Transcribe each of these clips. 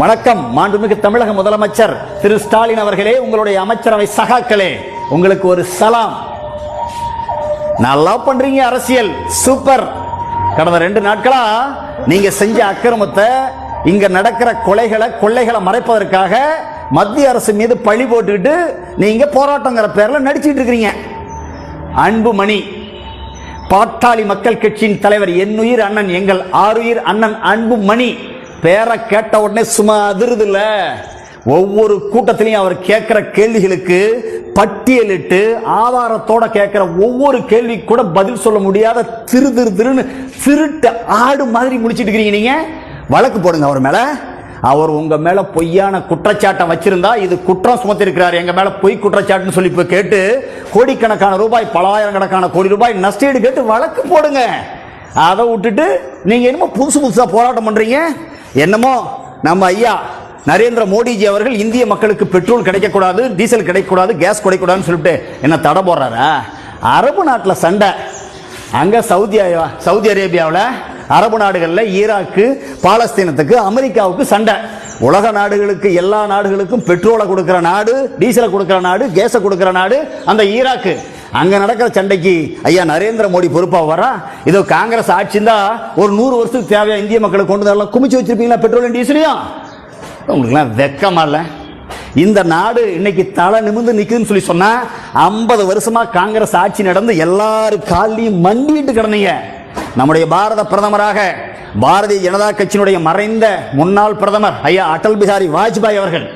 வணக்கம். மாண்புமிகு தமிழக முதலமைச்சர் திரு ஸ்டாலின் அவர்களே, உங்களுடைய அமைச்சரவை சகாக்களே, உங்களுக்கு ஒரு சலாம். நல்லா பண்றீங்க அரசியல், சூப்பர். கடந்த 2 நாட்களா நீங்க செஞ்ச அக்கிரமத்தை, இங்க நடக்கிற கொள்ளைகளை மறைப்பதற்காக மத்திய அரசு மீது பழி போட்டுக்கிட்டு நீங்க போராட்டங்கிற பேர்ல நடிச்சிட்டு இருக்கிறீங்க. அன்புமணி, பாட்டாளி மக்கள் கட்சியின் தலைவர், என்னுயிர் அண்ணன், எங்கள் ஆருயிர் அண்ணன் அன்புமணி பேரை கேட்ட உடனே சும்மா அதிருது இல்ல. ஒவ்வொரு கூட்டத்திலையும் அவர் கேட்கிற கேள்விகளுக்கு பட்டியலிட்டு ஆதாரத்தோட கேட்கிற ஒவ்வொரு கேள்வி கூட பதில் சொல்ல முடியாத திருட்டு ஆடு மாதிரி முடிச்சிட்டு இருக்கிறீங்க. நீங்க வழக்கு போடுங்க அவர் மேல. அவர் உங்க மேல பொய்யான குற்றச்சாட்டை வச்சிருந்தா, இது குற்றம் சுமத்தி இருக்கிறார், எங்க மேல பொய் குற்றச்சாட்டுன்னு சொல்லி கேட்டு கோடிக்கணக்கான ரூபாய், பலாயிரக்கணக்கான கோடி ரூபாய் நஷ்டீடு கேட்டு வழக்கு போடுங்க. அதை விட்டுட்டு நீங்க என்னமோ புதுசா போராட்டம் பண்றீங்க. என்னமோ நம்ம ஐயா நரேந்திர மோடிஜி அவர்கள் இந்திய மக்களுக்கு பெட்ரோல் கிடைக்கக்கூடாது, டீசல் கிடைக்கக்கூடாது, கேஸ் கிடைக்கக்கூடாதுன்னு சொல்லிட்டு என்ன தடை போடுறாரா? அரபு நாட்டில் சண்டை, அங்க சவுதி அரேபியாவில், அரபு நாடுகளில் ஈராக்கு, பாலஸ்தீனத்துக்கு, அமெரிக்காவுக்கு சண்டை. உலக நாடுகளுக்கு, எல்லா நாடுகளுக்கும் பெட்ரோலை கொடுக்கிற நாடு, டீசலை கொடுக்கிற நாடு, கேஸை கொடுக்கிற நாடு அந்த ஈராக்கு. அங்க நடக்கிற சண்டைக்கு ஐயா நரேந்திர மோடி பொறுப்பா வரா? இதோ காங்கிரஸ் ஆட்சி இருந்தா ஒரு 100 வருஷத்துக்கு தேவையா இந்திய மக்களை கொண்டு வரலாம் குமிச்சு வச்சிருப்பீங்களா பெட்ரோல் டீசலையும்? உங்களுக்குலாம் வெக்கமா இல்ல? இந்த நாடு இன்னைக்கு தலை நிமிர்ந்து நிக்குதுன்னு சொல்லி சொன்னா, 50 வருஷமா காங்கிரஸ் ஆட்சி நடந்து எல்லாரு காலையும் மண்டிட்டு கிடந்தீங்க. நம்முடைய பாரத பிரதமராக பாரதிய ஜனதா கட்சியினுடைய மறைந்த முன்னாள் பிரதமர் ஐயா அடல் பிஹாரி வாஜ்பாய் அவர்கள்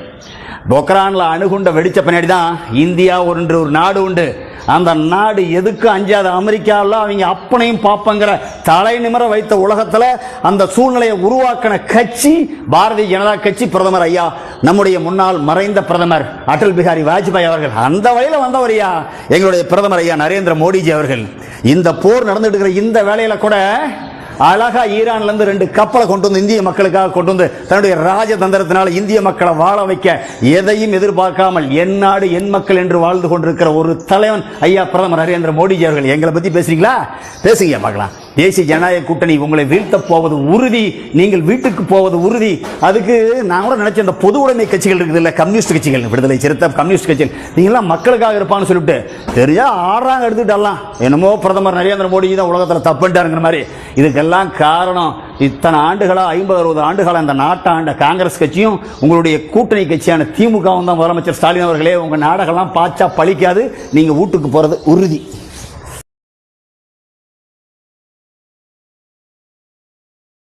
பொக்ரான்ல அணுகுண்ட வெடிச்ச பின்னாடி தான் இந்தியா ஒரு நாடு உண்டு. அந்த நாடு எதுக்கு அஞ்சாத, அமெரிக்காவில் அவங்க அப்பனையும் பாப்பங்கிற தலை நிமிர வைத்த உலகத்தில் அந்த சூழ்நிலையை உருவாக்கின கட்சி பாரதிய ஜனதா கட்சி. பிரதமர் ஐயா நம்முடைய முன்னாள் மறைந்த பிரதமர் அடல் பிஹாரி வாஜ்பாய் அவர்கள் அந்த வழியில் வந்தவர் ஐயா எங்களுடைய பிரதமர் ஐயா நரேந்திர மோடிஜி அவர்கள். இந்த போர் நடந்துட்டு இருக்கிற இந்த வேளையில கூட அழகா ஈரான்ல இருந்து 2 கப்பலை கொண்டு வந்து இந்திய மக்களுக்காக கொண்டு வந்து தன்னுடைய ராஜதந்திரத்தினால இந்திய மக்களை வாழ வைக்க எதையும் எதிர்பார்க்காமல் என் நாடு என் மக்கள் என்று வாழ்ந்து கொண்டிருக்கிற ஒரு தலைவன் ஐயா பிரதமர் நரேந்திர மோடிஜி அவர்கள். எங்களை பத்தி பேசுறீங்களா? பேசுங்க பார்க்கலாம். தேசிய ஜனநாயக கூட்டணி உங்களை வீழ்த்த போவது உறுதி, நீங்கள் வீட்டுக்கு போவது உறுதி. அதுக்கு நான் கூட நினைச்ச இந்த பொது உடைமை கட்சிகள் இருக்குது இல்ல, கம்யூனிஸ்ட் கட்சிகள், விடுதலை சிறுத்தை கம்யூனிஸ்ட் கட்சிகள், நீங்களாம் மக்களுக்காக இருப்பான்னு சொல்லிட்டு தெரியா ஆறாங்க எடுத்துக்கிட்டலாம். என்னமோ பிரதமர் நரேந்திர மோடி தான் உலகத்தில் தப்புட்டாருங்கிற மாதிரி. இதுக்கெல்லாம் காரணம் இத்தனை ஆண்டுகளா, 50-60 ஆண்டுகளா இந்த நாட்டை ஆண்ட காங்கிரஸ் கட்சியும் உங்களுடைய கூட்டணி கட்சியான திமுகவும் தான். முதலமைச்சர் ஸ்டாலின் அவர்களே, உங்க நாடகம்லாம் பாச்சா பழிக்காது, நீங்க வீட்டுக்கு போறது உறுதி.